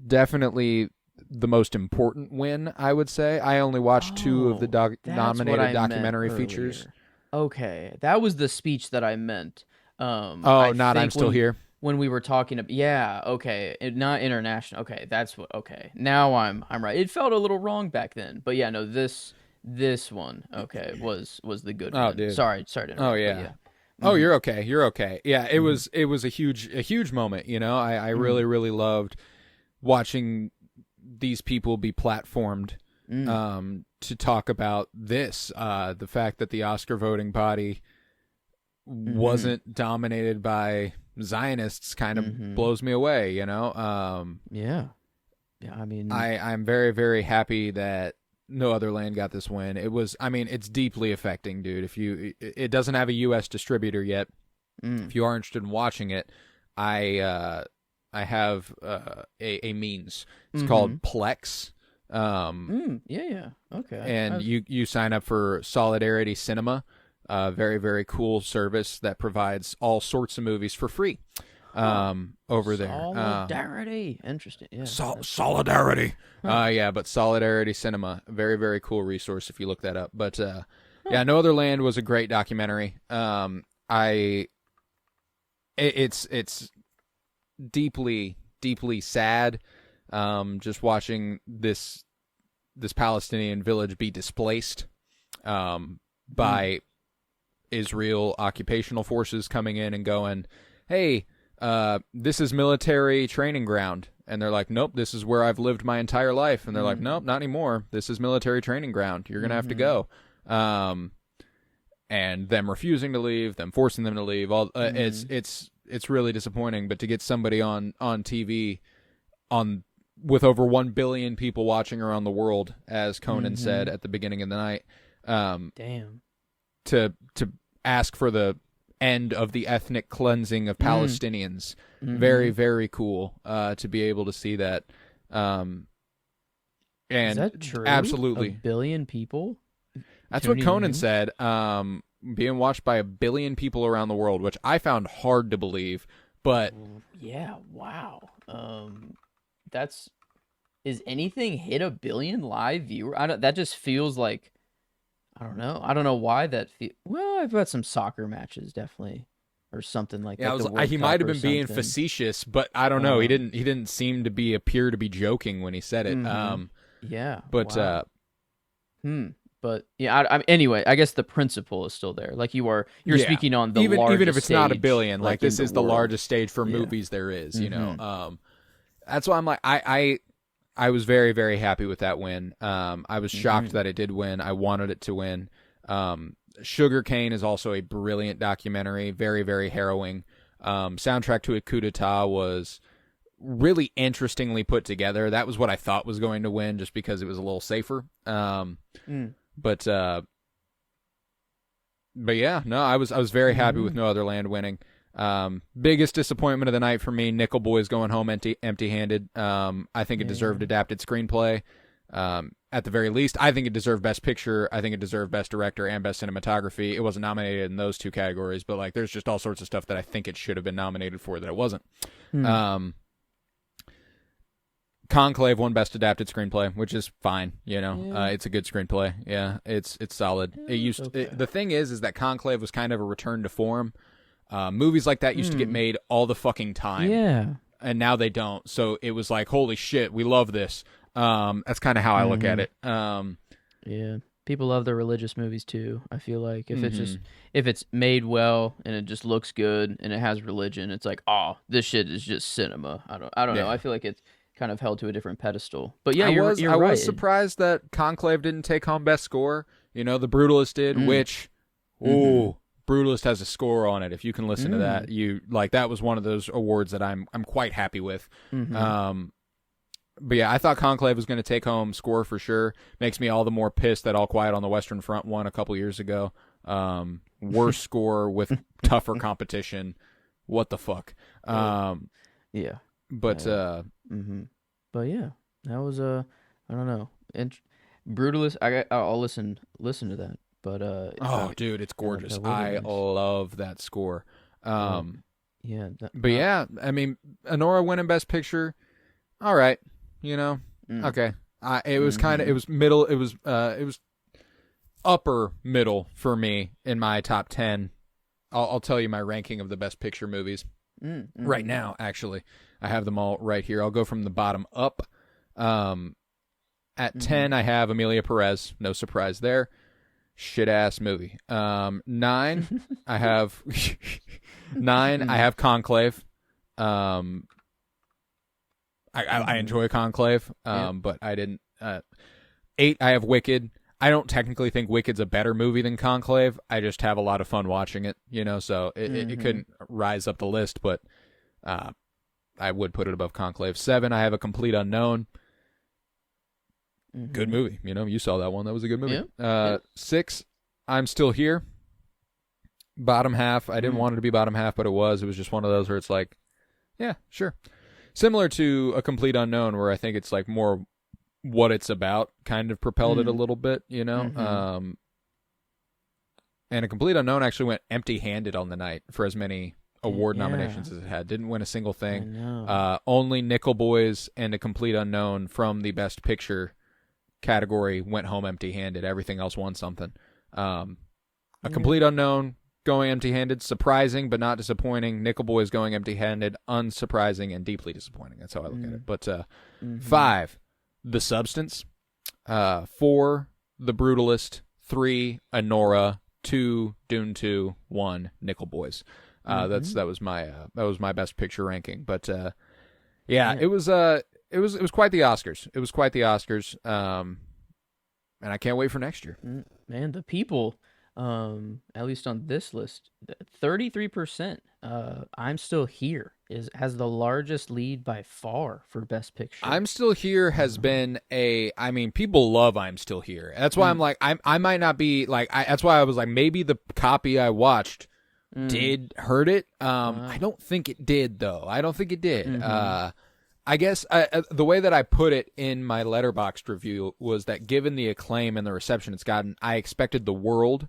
Definitely the most important win, I would say. I only watched two of the nominated documentary features. Okay, that was the speech that I meant. I'm Still Here. When we were talking about, okay, not international. Okay, that's what. Okay, now I'm right. It felt a little wrong back then, but yeah, no, this one, okay, was the good one. Dude. Sorry to interrupt. Oh yeah. Oh, you're okay. Yeah, it was a huge moment. I really, really loved watching these people be platformed to talk about this. The fact that the Oscar voting body wasn't dominated by Zionists kind of blows me away, you know? Yeah. I mean, I'm very, very happy that No Other Land got this win. It's deeply affecting, dude. It doesn't have a U.S. distributor yet. If you are interested in watching it, I have a means. It's called Plex. Yeah. Okay. And you sign up for Solidarity Cinema, a very, very cool service that provides all sorts of movies for free over there. Solidarity. Interesting. Yeah. Solidarity. But Solidarity Cinema, a very, very cool resource if you look that up. But No Other Land was a great documentary. It's deeply, deeply sad. Just watching this Palestinian village be displaced by Israel occupational forces coming in and going, hey, this is military training ground. And they're like, nope, this is where I've lived my entire life. And they're like, nope, not anymore. This is military training ground. You're going to have to go. And them refusing to leave, them forcing them to leave. It's really disappointing. But to get somebody on TV with over 1 billion people watching around the world, as Conan said at the beginning of the night, damn, to ask for the end of the ethnic cleansing of Palestinians. Very, very cool to be able to see that. And is that true? Absolutely. 1 billion people? That's what Conan said. Being watched by 1 billion people around the world, which I found hard to believe. But yeah, wow. Is anything hit 1 billion live viewer? That just feels like, I don't know. I don't know why that well, I've got some soccer matches definitely, or something like that. He might have been being facetious, but I don't know. He didn't seem to appear to be joking when he said it. Yeah, but wow. But yeah, anyway, I guess the principle is still there. Like you're speaking on the largest even if it's stage, not 1 billion, like this is the world. largest stage for movies there is. You know, that's why I'm like I was very, very happy with that win. I was shocked that it did win. I wanted it to win. Sugar Cane is also a brilliant documentary, very, very harrowing. Soundtrack to a Coup d'etat was really interestingly put together. That was what I thought was going to win, just because it was a little safer. But yeah, no, I was very happy with No Other Land winning. Biggest disappointment of the night for me, Nickel Boys going home empty-handed. I think it deserved adapted screenplay. At the very least, I think it deserved Best Picture. I think it deserved Best Director and Best Cinematography. It wasn't nominated in those two categories, but like, there's just all sorts of stuff that I think it should have been nominated for that it wasn't. Conclave won Best Adapted Screenplay, which is fine. You know, it's a good screenplay. Yeah, it's solid. The thing is that Conclave was kind of a return to form. Movies like that used to get made all the fucking time. Yeah. And now they don't. So it was like, holy shit, we love this. That's kind of how I look at it. Yeah. People love the religious movies too. I feel like if it's made well and it just looks good and it has religion, it's like, oh, this shit is just cinema. I don't know. I feel like it's kind of held to a different pedestal. But yeah, you're right. I was surprised that Conclave didn't take home Best Score. You know, The Brutalist did, which, Brutalist has a score on it. If you can listen to that, that was one of those awards that I'm quite happy with. But yeah, I thought Conclave was going to take home score for sure. Makes me all the more pissed that All Quiet on the Western Front won a couple years ago. Worse score with tougher competition. What the fuck? Yeah. But but yeah, that was I don't know. Brutalist. I'll listen to that. But dude, it's gorgeous. I love that score. Yeah. But yeah, I mean, Anora winning Best Picture. All right, you know, okay. It was it was middle. It was upper middle for me in my top 10. I'll tell you my ranking of the Best Picture movies right now. Actually, I have them all right here. I'll go from the bottom up. At 10, I have Amelia Perez. No surprise there. Shit ass movie. 9, I have 9. I have Conclave. I enjoy Conclave. But I didn't. 8, I have Wicked. I don't technically think Wicked's a better movie than Conclave. I just have a lot of fun watching it, so it couldn't rise up the list, but I would put it above Conclave. 7, I have A Complete Unknown. Good movie. You saw that one. That was a good movie. Yeah. 6, I'm Still Here. Bottom half. I didn't want it to be bottom half, but it was. It was just one of those where it's like, yeah, sure. Similar to A Complete Unknown, where I think it's like more what it's about kind of propelled it a little bit, And A Complete Unknown actually went empty-handed on the night for as many award nominations as it had. Didn't win a single thing. Only Nickel Boys and A Complete Unknown from the Best Picture category went home empty-handed. Everything else won something. A Complete Unknown going empty-handed, surprising but not disappointing. Nickel Boys going empty-handed, unsurprising and deeply disappointing. That's how I look at it. But 5, The Substance. 4, The Brutalist. 3, Anora. 2, Dune 2. 1, Nickel Boys. That was my Best Picture ranking. But it was quite the Oscars. It was quite the Oscars. And I can't wait for next year. Man, the people, at least on this list, 33%. I'm Still Here has the largest lead by far for Best Picture. I'm Still Here has been people love I'm Still Here. That's why I'm like, I might not be like, that's why I was like, maybe the copy I watched did hurt it. I don't think it did though. I don't think it did. I guess the way that I put it in my Letterboxd review was that given the acclaim and the reception it's gotten, I expected the world,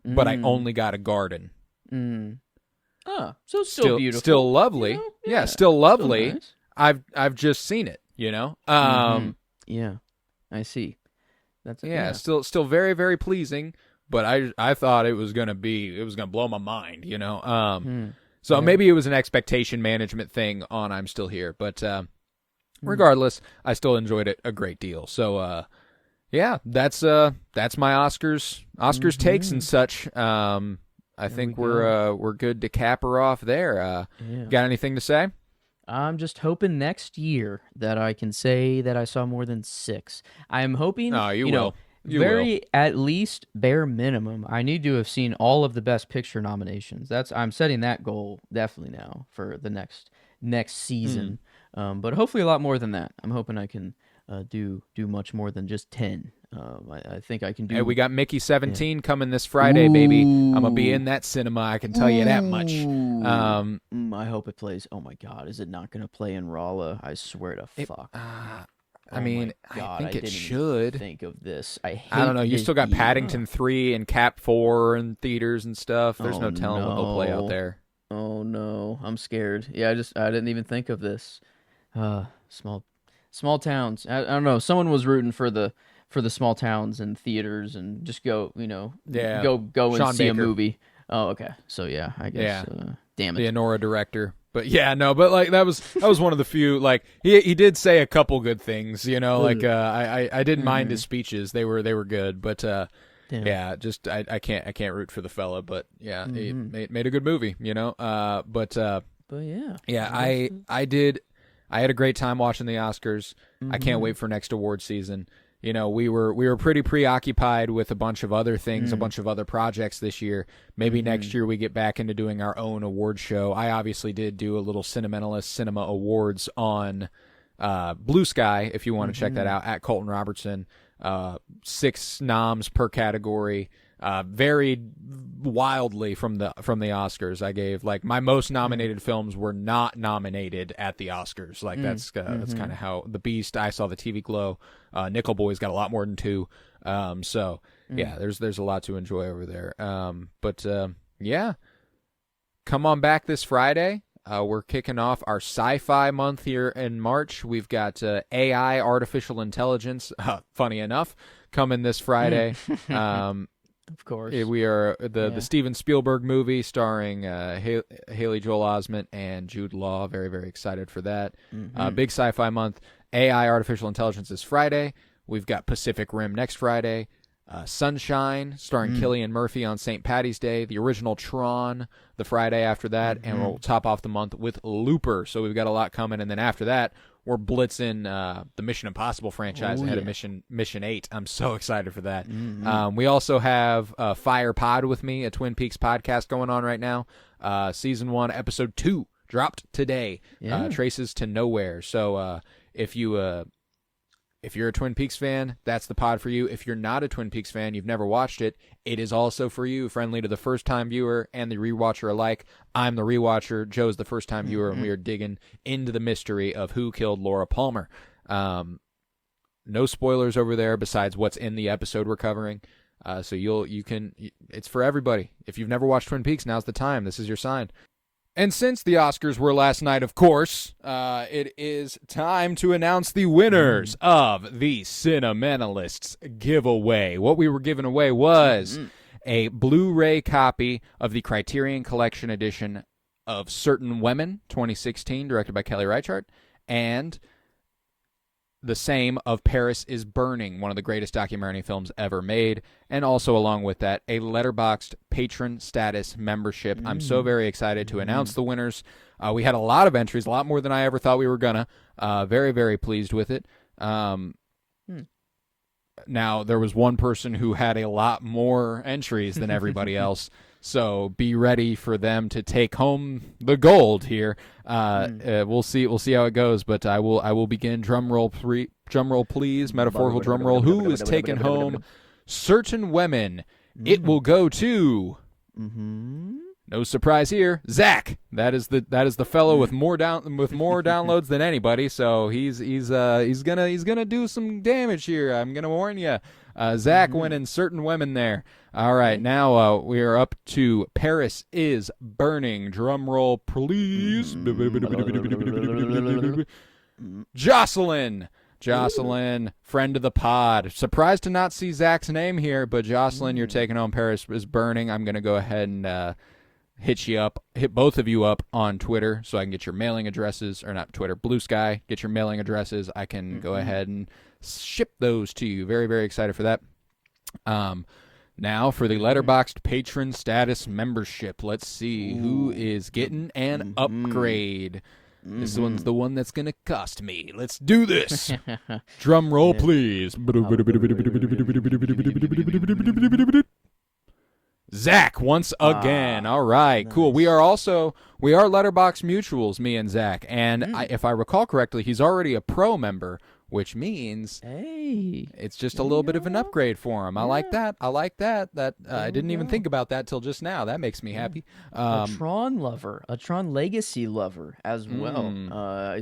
but I only got a garden. Oh, so still beautiful. Still lovely. Yeah, still lovely. Still nice. I've just seen it, Yeah, I see. Still very, very pleasing, but I thought it was gonna blow my mind, So maybe it was an expectation management thing on I'm Still Here, but regardless, I still enjoyed it a great deal. So that's my Oscars takes and such. I think we're good to cap her off there. Got anything to say? I'm just hoping next year that I can say that I saw more than 6. I'm hoping. Oh, you will. At least bare minimum, I need to have seen all of the Best Picture nominations. I'm setting that goal definitely now for the next season. But hopefully a lot more than that. I'm hoping I can do much more than just 10. I think I can do. Hey, we got Mickey 17 coming this Friday, baby. I'm gonna be in that cinema. I can tell you that much. I hope it plays. Oh my God, is it not gonna play in Rolla? I swear to fuck. I think it should. Think of this. I don't know. You still got Paddington 3 and Cap 4 in theaters and stuff. There's no telling what they'll play out there. Oh no, I'm scared. Yeah, I didn't even think of this. Small towns. I don't know. Someone was rooting for the small towns and theaters and just go. Go and Sean see Baker. a movie. Oh, okay. So yeah, I guess. Damn it. The Anora director. But that was one of the few, like, he did say a couple good things, I didn't mind his speeches. They were good, but just I can't root for the fella, but he made a good movie, but I had a great time watching the Oscars. I can't wait for next award season. We were pretty preoccupied with a bunch of other things, a bunch of other projects this year. Maybe next year we get back into doing our own award show. I obviously did do a little Cinementalists Cinema Awards on Bluesky, if you want to check that out, at Colton Robertson. 6 noms per category. Varied wildly from the Oscars. I gave, like, my most nominated films were not nominated at the Oscars. Like, that's kind of how The Beast. I saw the TV Glow. Nickel Boys got a lot more than 2. There's a lot to enjoy over there. Come on back this Friday. We're kicking off our Sci-Fi month here in March. We've got AI, artificial intelligence. Funny enough, coming this Friday. Of course. We are the Steven Spielberg movie starring Haley Joel Osment and Jude Law. Very, very excited for that. Big Sci-Fi month. AI, artificial intelligence is Friday. We've got Pacific Rim next Friday. Sunshine, starring Cillian Murphy on St. Paddy's Day. The original Tron the Friday after that. And we'll top off the month with Looper. So we've got a lot coming. And then after that, we're blitzing the Mission Impossible franchise ahead of Mission 8. I'm so excited for that. We also have Fire Pod with me, a Twin Peaks podcast going on right now. Season 1, Episode 2 dropped today. Traces to Nowhere. So if you're a Twin Peaks fan, that's the pod for you. If you're not a Twin Peaks fan, you've never watched it, it is also for you, friendly to the first-time viewer and the rewatcher alike. I'm the rewatcher, Joe's the first-time viewer, and we are digging into the mystery of who killed Laura Palmer. No spoilers over there besides what's in the episode we're covering. So it's for everybody. If you've never watched Twin Peaks, now's the time. This is your sign. And since the Oscars were last night, of course, it is time to announce the winners of the Cinementalists giveaway. What we were giving away was a Blu-ray copy of the Criterion Collection edition of Certain Women, 2016, directed by Kelly Reichardt, and the same of Paris is Burning, one of the greatest documentary films ever made, and also along with that, a Letterboxd patron status membership. I'm so very excited to announce the winners. We had a lot of entries, a lot more than I ever thought we were gonna. Very, very pleased with it. Now, there was one person who had a lot more entries than everybody else, so be ready for them to take home the gold here. We'll see how it goes, but I will begin. Drum roll, please. Metaphorical drum roll. Who is taking home Certain Women? It will go to. No surprise here, Zach. That is the fellow with more downloads than anybody. So he's gonna do some damage here. I'm gonna warn you. Zach winning Certain Women there. All right, now we are up to Paris is Burning. Drum roll, please. Jocelyn, friend of the pod. Surprised to not see Zach's name here, but Jocelyn, you're taking home Paris is Burning. I'm gonna go ahead and hit both of you up on Twitter so I can get your mailing addresses, or not Twitter, Bluesky, get your mailing addresses. I can go ahead and ship those to you. Very, very excited for that. Now for the Letterboxd patron status membership. Let's see who is getting an upgrade. This one's the one that's going to cost me. Let's do this. Drum roll, please. Zach, once again. All right, nice. Cool. We are Letterboxd mutuals, me and Zach. And if I recall correctly, he's already a pro member, which means it's just a little bit of an upgrade for him. I like that. I didn't even think about that till just now. That makes me happy. A Tron lover, a Tron Legacy lover as well. I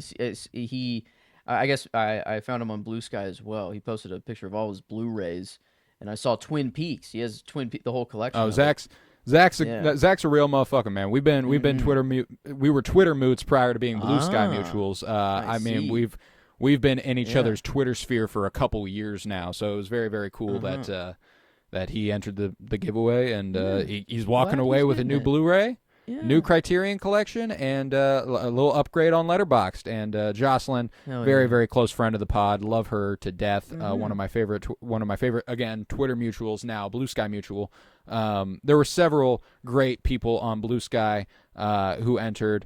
guess I found him on Bluesky as well. He posted a picture of all his Blu-rays. And I saw Twin Peaks. He has the whole collection. Oh, Zach's a real motherfucker, man. We've been we were Twitter moots prior to being Bluesky mutuals. I mean, we've been in each other's Twitter sphere for a couple years now. So it was very, very cool that he entered the giveaway, and he's walking away with a new Blu-ray. Yeah. New Criterion Collection, and a little upgrade on Letterboxd. And Jocelyn, very, very close friend of the pod. Love her to death. One of my favorite, again, Twitter mutuals now, Bluesky mutual. There were several great people on Bluesky who entered.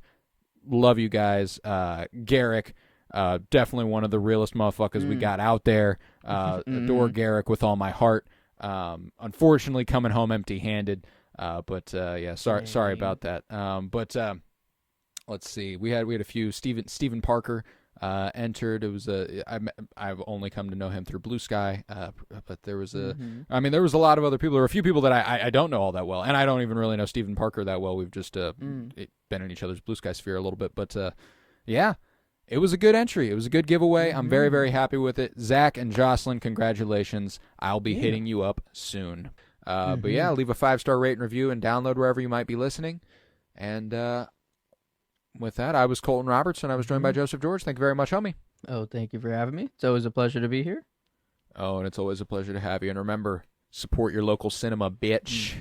Love you guys. Garrick, definitely one of the realest motherfuckers we got out there. Adore Garrick with all my heart. Unfortunately, coming home empty-handed. Sorry about that. Let's see. We had a few. Stephen Parker entered. It was I've only come to know him through Bluesky. But there was there was a lot of other people. There were a few people that I don't know all that well, and I don't even really know Stephen Parker that well. We've just been in each other's Bluesky sphere a little bit, but it was a good entry. It was a good giveaway. I'm very, very happy with it. Zach and Jocelyn, congratulations. I'll be hitting you up soon. But yeah, leave a 5-star rate and review and download wherever you might be listening. And with that, I was Colton Robertson. I was joined by Joseph George. Thank you very much, homie. Oh, thank you for having me. It's always a pleasure to be here. Oh, and it's always a pleasure to have you. And remember, support your local cinema, bitch.